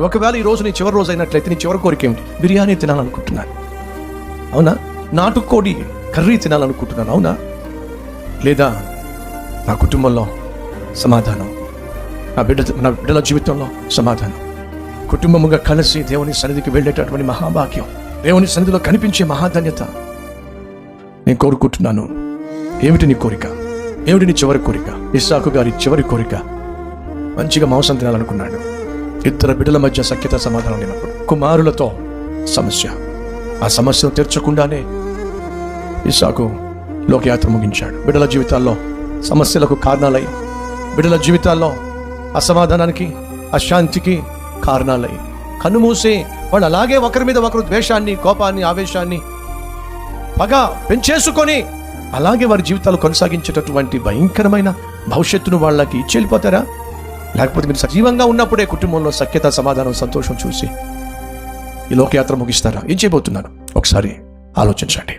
ఒకవేళ ఈ రోజు నీ చివరి రోజు అయినట్లయితే నీ చివరి కోరిక ఏమిటి? బిర్యానీ తినాలనుకుంటున్నాను, అవునా? నాటుకోడి కర్రీ తినాలనుకుంటున్నాను, అవునా? లేదా నా కుటుంబంలో సమాధానం, నా బిడ్డల జీవితంలో సమాధానం, కుటుంబముగా కలిసి దేవుని సన్నిధికి వెళ్ళేటటువంటి మహాభాగ్యం, దేవుని సన్నిధిలో కనిపించే మహాధన్యత నేను కోరుకుంటున్నాను. ఏమిటి నీ కోరిక? ఏమిటి నీ చివరి కోరిక? ఇస్సాకు గారి చివరి కోరిక మంచిగా మాంసం తినాలనుకున్నాడు. ఇద్దరు బిడ్డల మధ్య సఖ్యత సమాధానం లేనప్పుడు కుమారులతో సమస్య, ఆ సమస్యను తీర్చకుండానే ఇస్సాకు లోకయాత్ర ముగించాడు. బిడ్డల జీవితాల్లో సమస్యలకు కారణాలై, బిడ్డల జీవితాల్లో అసమాధానానికి, అశాంతికి కారణాలై కన్నుమూసి వాళ్ళు అలాగే ఒకరి మీద ఒకరు ద్వేషాన్ని, కోపాన్ని, ఆవేశాన్ని, పగ పెంచేసుకొని అలాగే వారి జీవితాలు కొనసాగించేటటువంటి భయంకరమైన భవిష్యత్తును వాళ్ళకి ఇచ్చి వెళ్ళిపోతారా? లేకపోతే మీరు సజీవంగా ఉన్నప్పుడే కుటుంబంలో సఖ్యత, సమాధానం, సంతోషం చూసి ఈ లోకయాత్ర ముగిస్తారా? ఏం చేయబోతున్నాను ఒకసారి ఆలోచించండి.